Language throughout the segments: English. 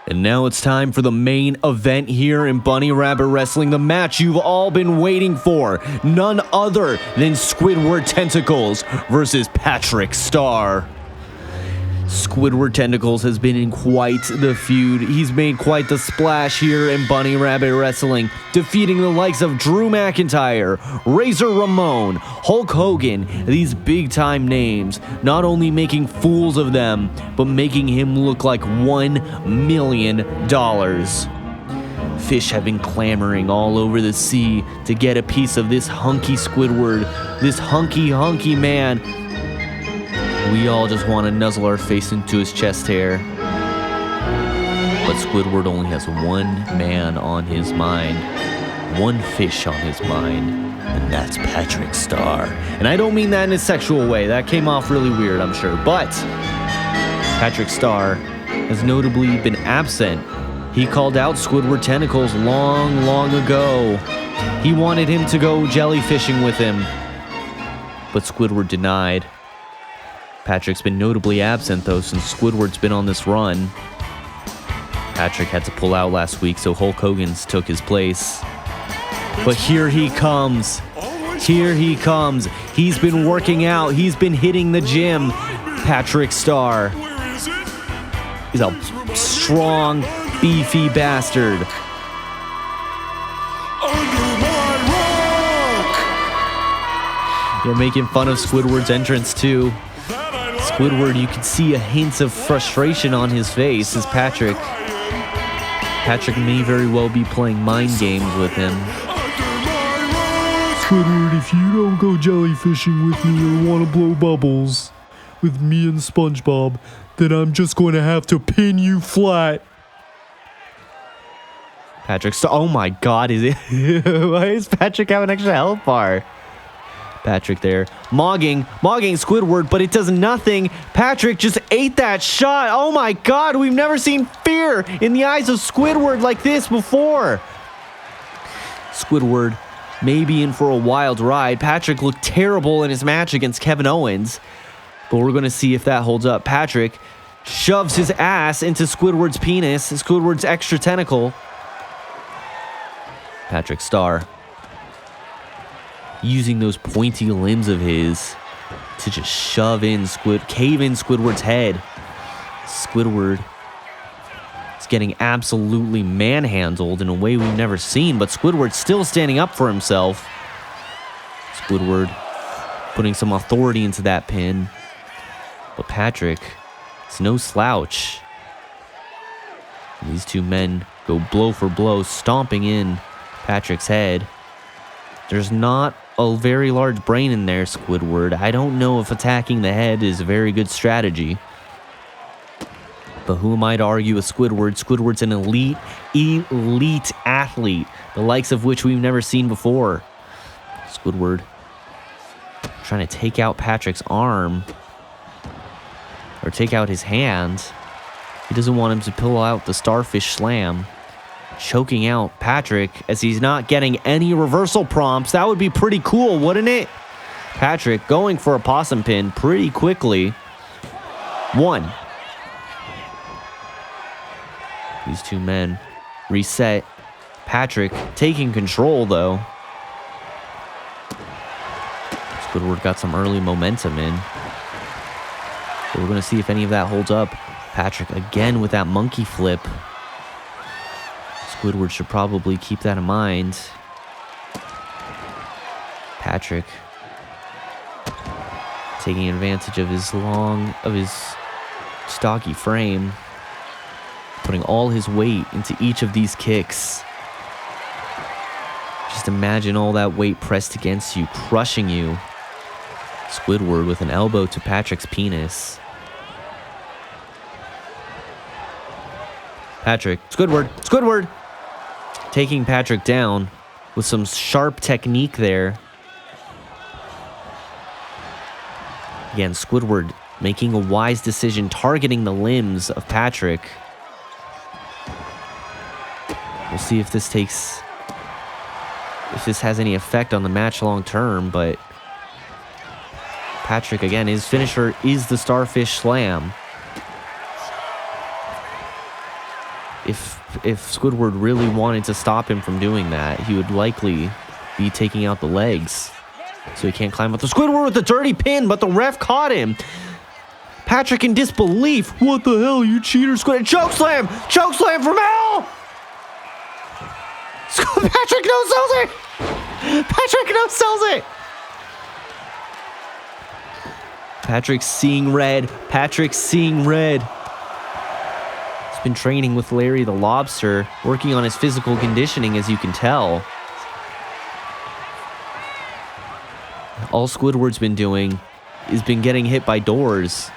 And now it's time for the main event here in Bunny Rabbit Wrestling, the match you've all been waiting for. None other than Squidward Tentacles versus Patrick Star. Squidward Tentacles has been in quite the feud. He's made quite the splash here in Bunny Rabbit Wrestling, defeating the likes of Drew McIntyre, Razor Ramon, Hulk Hogan, these big-time names, not only making fools of them, but making him look like $1 million. Fish have been clamoring all over the sea to get a piece of this hunky Squidward, this hunky man. We all just want to nuzzle our face into his chest hair. But Squidward only has one man on his mind, one fish on his mind, and that's Patrick Star. And I don't mean that in a sexual way. That came off really weird, I'm sure. But Patrick Star has notably been absent. He called out Squidward Tentacles long ago. He wanted him to go jellyfishing with him, but Squidward denied. Patrick's been notably absent, though, since Squidward's been on this run. Patrick had to pull out last week, so Hulk Hogan's took his place. But here he comes. Here he comes. He's been working out. He's been hitting the gym. Patrick Star. He's a strong, beefy bastard. You're making fun of Squidward's entrance, too. Squidward, you can see a hint of frustration on his face as Patrick may very well be playing mind games with him. Squidward, if you don't go jellyfishing with me or want to blow bubbles with me and SpongeBob, then I'm just going to have to pin you flat. Patrick, oh my god, why is Patrick have an extra health bar? Patrick there, mogging Squidward, but it does nothing. Patrick just ate that shot. Oh my god, we've never seen fear in the eyes of Squidward like this before. Squidward may be in for a wild ride. Patrick looked terrible in his match against Kevin Owens, but we're going to see if that holds up. Patrick shoves his ass into Squidward's penis, Squidward's extra tentacle. Patrick Star using those pointy limbs of his to just cave in Squidward's head. Squidward is getting absolutely manhandled in a way we've never seen, but Squidward's still standing up for himself. Squidward putting some authority into that pin, but Patrick is no slouch. These two men go blow for blow, stomping in Patrick's head. There's not a very large brain in there, Squidward. I don't know if attacking the head is a very good strategy. But who am I to argue with Squidward? Squidward's an elite athlete, the likes of which we've never seen before. Squidward trying to take out Patrick's arm, or take out his hand. He doesn't want him to pull out the starfish slam. Choking out Patrick as he's not getting any reversal prompts. That would be pretty cool, wouldn't it? Patrick going for a possum pin pretty quickly. One. These two men reset. Patrick taking control, though. Squidward got some early momentum in. So we're going to see if any of that holds up. Patrick again with that monkey flip. Squidward should probably keep that in mind. Patrick taking advantage of his stocky frame, putting all his weight into each of these kicks. Just imagine all that weight pressed against you, crushing you. Squidward with an elbow to Patrick's penis. Patrick, Squidward! Taking Patrick down with some sharp technique there. Again, Squidward making a wise decision, targeting the limbs of Patrick. We'll see if this has any effect on the match long term, but Patrick, again, his finisher is the starfish slam. If Squidward really wanted to stop him from doing that, he would likely be taking out the legs. So he can't climb up. The Squidward with the dirty pin, but the ref caught him. Patrick in disbelief. What the hell, you cheater, Squid? Chokeslam! Chokeslam from hell! Patrick no sells it! Patrick no sells it! Patrick's seeing red. Patrick's seeing red. He's been training with Larry the Lobster, working on his physical conditioning, as you can tell. All Squidward's been doing is been getting hit by doors.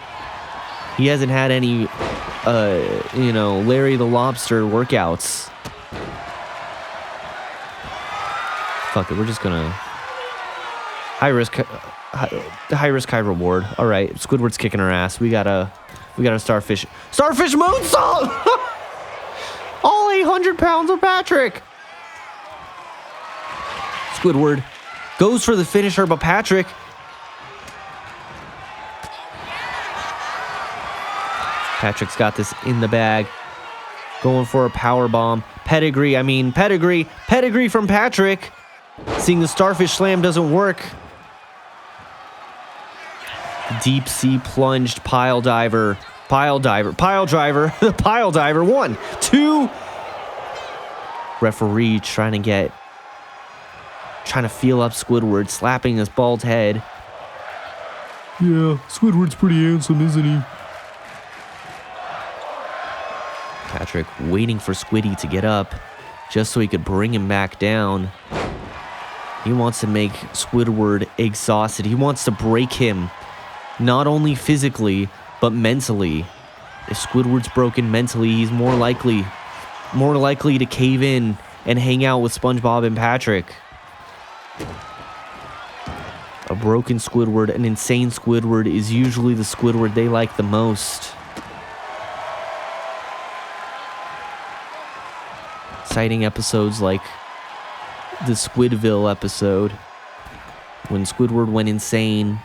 He hasn't had any, Larry the Lobster workouts. Fuck it, we're just gonna... High risk, high reward. All right, Squidward's kicking our ass. We got a starfish. Starfish moonsault! All 800 pounds of Patrick! Squidward goes for the finisher, but Patrick... Patrick's got this in the bag. Going for a power bomb. Pedigree from Patrick. Seeing the starfish slam doesn't work. Deep sea plunged pile driver. The pile driver. 1, 2. Referee trying to feel up Squidward, slapping his bald head. Yeah, Squidward's pretty handsome, isn't he? Patrick waiting for Squiddy to get up just so he could bring him back down. He wants to make Squidward exhausted. He wants to break him, not only physically, but mentally. If Squidward's broken mentally, he's more likely to cave in and hang out with SpongeBob and Patrick. A broken Squidward, an insane Squidward, is usually the Squidward they like the most. Citing episodes like the Squidville episode, when Squidward went insane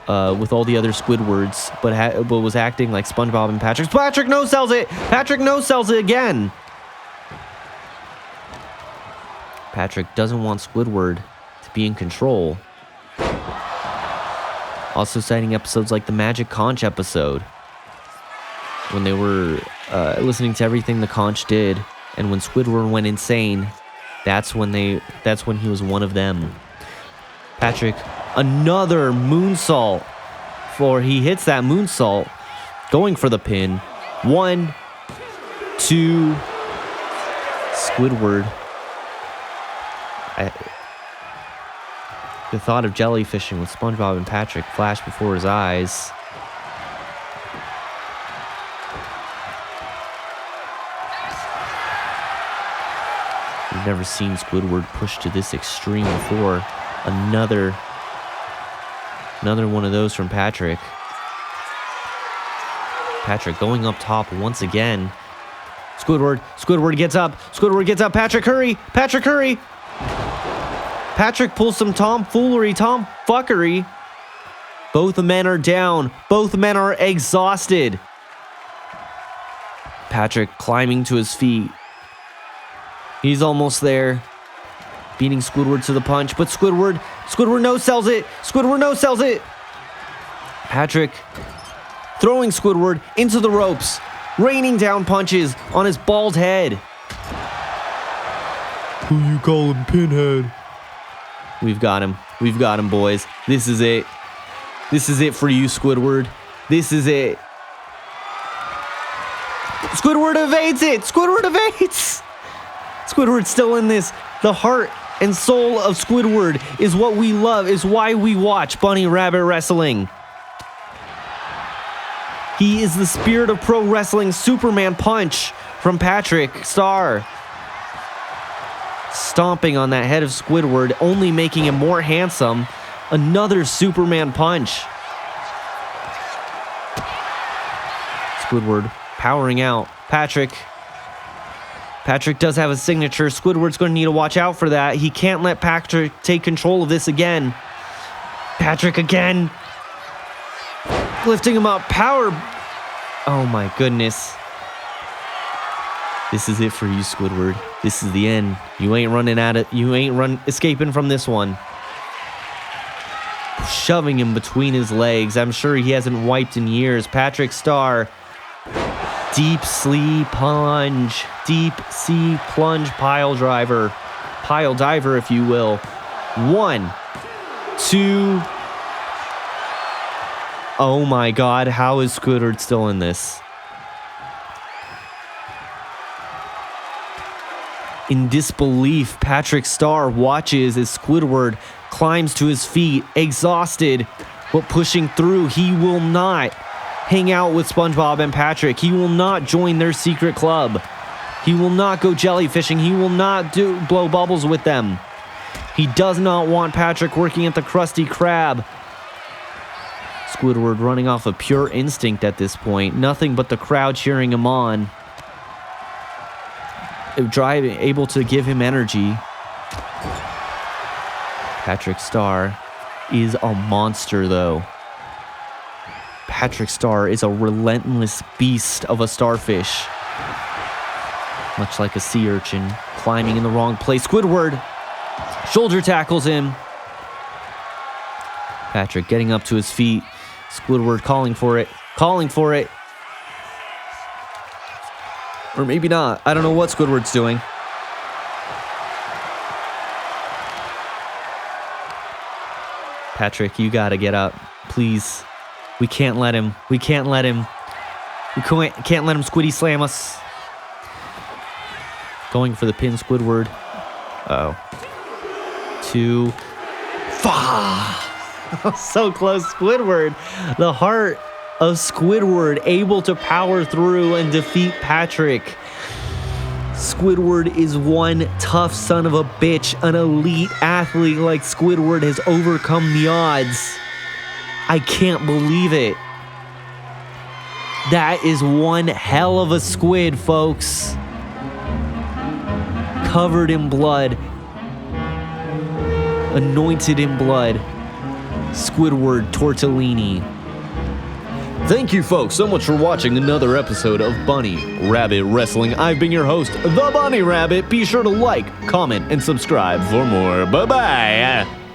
with all the other Squidwards, but was acting like SpongeBob and Patrick. Patrick no sells it! Patrick no sells it again! Patrick doesn't want Squidward to be in control. Also citing episodes like the Magic Conch episode, when they were listening to everything the conch did, and when Squidward went insane, that's when he was one of them. Patrick, another moonsault. He hits that moonsault, going for the pin. 1, 2. Squidward. The thought of jellyfishing with SpongeBob and Patrick flashed before his eyes. We've never seen Squidward pushed to this extreme before. Another one of those from Patrick. Patrick going up top once again. Squidward gets up. Patrick, hurry. Patrick pulls some tomfuckery. Both men are down. Both men are exhausted. Patrick climbing to his feet. He's almost there. Beating Squidward to the punch, but Squidward no sells it. Patrick throwing Squidward into the ropes, raining down punches on his bald head. Who you calling Pinhead? We've got him, boys. This is it for you, Squidward. This is it. Squidward evades it. Squidward's still in this. The heart and soul of Squidward is what we love, is why we watch Bunny Rabbit Wrestling. He is the spirit of pro wrestling. Superman punch from Patrick Star. Stomping on that head of Squidward, only making him more handsome. Another Superman punch. Squidward powering out. Patrick does have a signature. Squidward's going to need to watch out for that. He can't let Patrick take control of this again. Patrick again. Lifting him up. Power. Oh my goodness. This is it for you, Squidward. This is the end. You ain't escaping from this one. Shoving him between his legs. I'm sure he hasn't wiped in years. Patrick Star. Deep sea plunge. Deep sea plunge pile driver. Pile diver, if you will. 1, 2. Oh my God. How is Squidward still in this? In disbelief, Patrick Star watches as Squidward climbs to his feet, exhausted, but pushing through. He will not hang out with SpongeBob and Patrick. He will not join their secret club. He will not go jellyfishing. He will not blow bubbles with them. He does not want Patrick working at the Krusty Krab. Squidward running off of pure instinct at this point. Nothing but the crowd cheering him on. Able to give him energy. Patrick Star is a monster, though. Patrick Star is a relentless beast of a starfish. Much like a sea urchin, climbing in the wrong place. Squidward shoulder tackles him. Patrick getting up to his feet. Squidward calling for it. Calling for it. Or maybe not. I don't know what Squidward's doing. Patrick, you gotta get up. Please. We can't let him. We can't let him. We can't let him Squiddy slam us. Going for the pin, Squidward. Oh. 2. So close, Squidward. The heart of Squidward able to power through and defeat Patrick. Squidward is one tough son of a bitch. An elite athlete like Squidward has overcome the odds. I can't believe it. That is one hell of a squid, folks. Covered in blood. Anointed in blood. Squidward tortellini. Thank you folks so much for watching another episode of Bunny Rabbit Wrestling. I've been your host, The Bunny Rabbit. Be sure to like, comment, and subscribe for more. Bye-bye.